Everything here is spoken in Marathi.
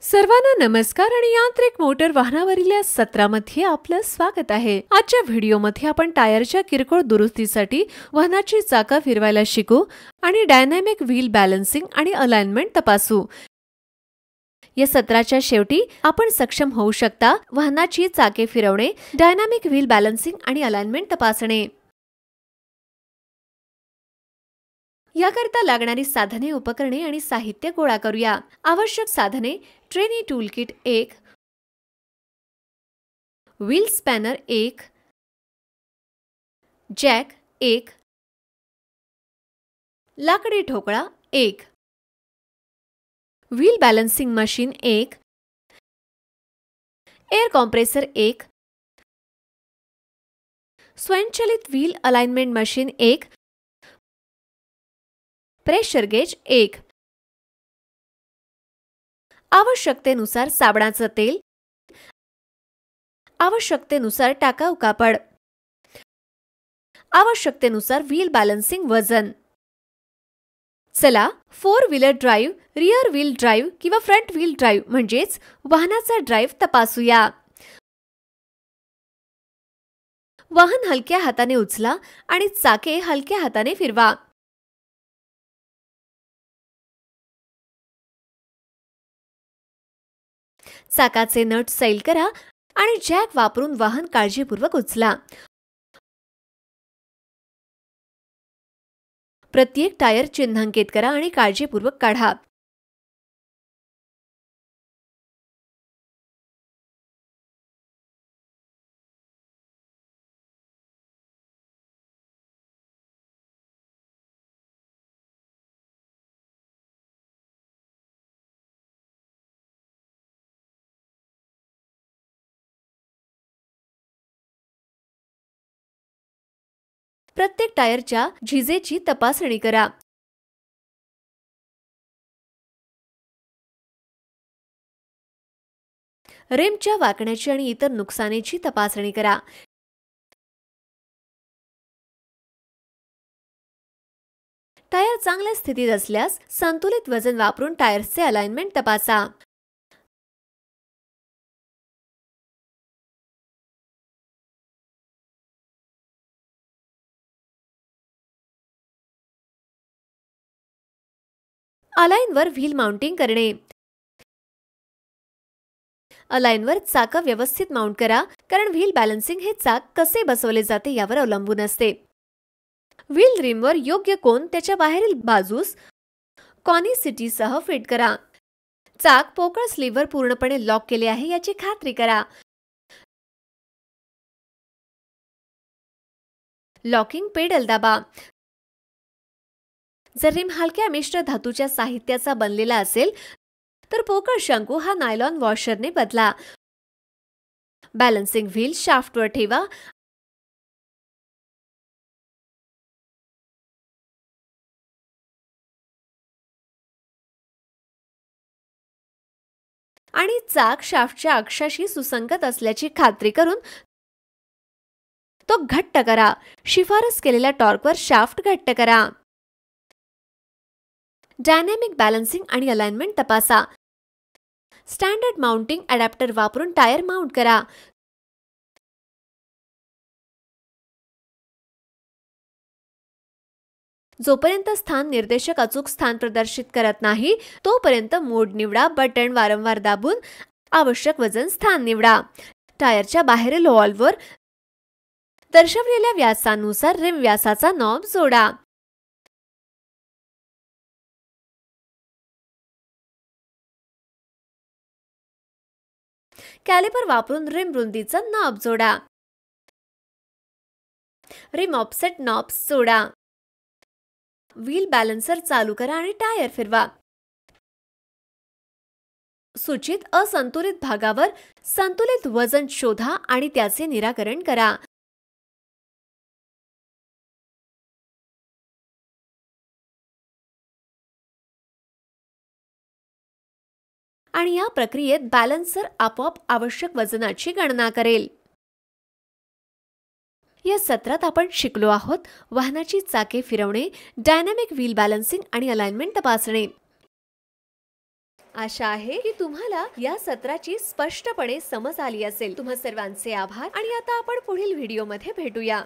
सर्वांना नमस्कार आणि यांत्रिक मोटर वाहनावरील या सत्रामध्ये आपलं स्वागत आहे। आजच्या व्हिडिओमध्ये आपण टायरच्या किरकोळ दुरुस्तीसाठी वाहनाची चाकं फिरवायला शिकू आणि डायनॅमिक व्हील बॅलन्सिंग आणि अलाइनमेंट तपासू। या सत्राच्या शेवटी आपण सक्षम होऊ शकता वाहनाची चाके फिरवणे, डायनॅमिक व्हील बॅलन्सिंग आणि अलाइनमेंट तपासणे। याकरता लागणारी साधने, उपकरणे आणि साहित्य गोळा करूया। आवश्यक साधने: trainee toolkit 1, wheel spanner 1, jack 1, लाकडी ठोकळा 1, wheel balancing machine 1, air compressor 1, स्वयंचलित wheel alignment machine 1, pressure gauge 1। आवश्यकतेनुसार साबणाचं तेल, आवश्यकतेनुसार टाकाऊ कापड, आवश्यकतेनुसार व्हील बॅलन्सिंग वजन। चला 4 wheeler drive, rear wheel drive किंवा फ्रंट व्हील ड्राईव्ह म्हणजेच वाहनाचा ड्राईव्ह तपासूया। वाहन हलक्या हाताने उचला आणि चाके हलक्या हाताने फिरवा। चाकाचे नट सैल करा आणि जॅक वापरून वाहन काळजीपूर्वक उचला। प्रत्येक टायर चिन्हांकित करा आणि काळजीपूर्वक काढा। प्रत्येक टायरच्या झिजेची तपासणी करा। रिमच्या वाकण्याची आणि इतर नुकसानीची तपासणी करा। टायर चांगल्या स्थितीत असल्यास संतुलित वजन वापरून टायर्सचे अलाइनमेंट तपासा। अलाइनवर व्हील माउंटिंग करणे। अलाइनवर चाक व्यवस्थित माउंट करा, कारण व्हील बॅलन्सिंग हे चाक कसे बसवले जाते यावर अवलंबून असते। व्हील रिमवर योग्य कोन त्याच्या बाहेरील बाजूस कॉनिसिटीसह फिट करा। चाक पोकळ स्लीव्हवर पूर्णपणे लॉक केले आहे याची खात्री करा। लॉकिंग पेडल दाबा। जर रिम हलक्या मिश्र धातूच्या साहित्याचा बनलेला असेल तर पोकळ शंकू हा नायलॉन वॉशरने बदला। बॅलन्सिंग व्हील शाफ्टवर ठेवा आणि चाक शाफ्टच्या अक्षाशी सुसंगत असल्याची खात्री करून तो घट्ट करा। शिफारस केलेल्या टॉर्कवर शाफ्ट घट्ट करा। डायनॅमिक बॅलन्सिंग आणि अलाइनमेंट तपासा। स्टँडर्ड माउंटिंग अडॅप्टर वापरून टायर माउंट करा। जोपर्यंत स्थान निर्देशक अचूक स्थान प्रदर्शित करत नाही तोपर्यंत मोड निवडा। बटण वारंवार दाबून आवश्यक वजन स्थान निवडा। टायरच्या बाहेरील व्हॉल्व्हवर दर्शवलेल्या व्यासानुसार रिम व्यासाचा नॉब जोडा। कॅलिपर वापरून रिम रुंदीचा नॉब जोडा। रिम ऑफसेट नॉब्स जोडा। व्हील बॅलन्सर चालू करा आणि टायर फिरवा। सूचित असंतुलित भागावर संतुलित वजन शोधा आणि त्याचे निराकरण करा। आणि या प्रक्रियेत बॅलन्सर आपोआप आवश्यक वजनाची गणना करेल। या सत्रात आपण शिकलो आहोत वाहनाची चाके फिरवणे, डायनॅमिक व्हील बॅलन्सिंग आणि अलाइनमेंट तपासणे। आशा आहे की तुम्हाला या सत्राची स्पष्टपणे समज आली असेल। तुम्हा सर्वांचे आभार आणि आता आपण पुढील व्हिडिओ मध्ये भेटूया।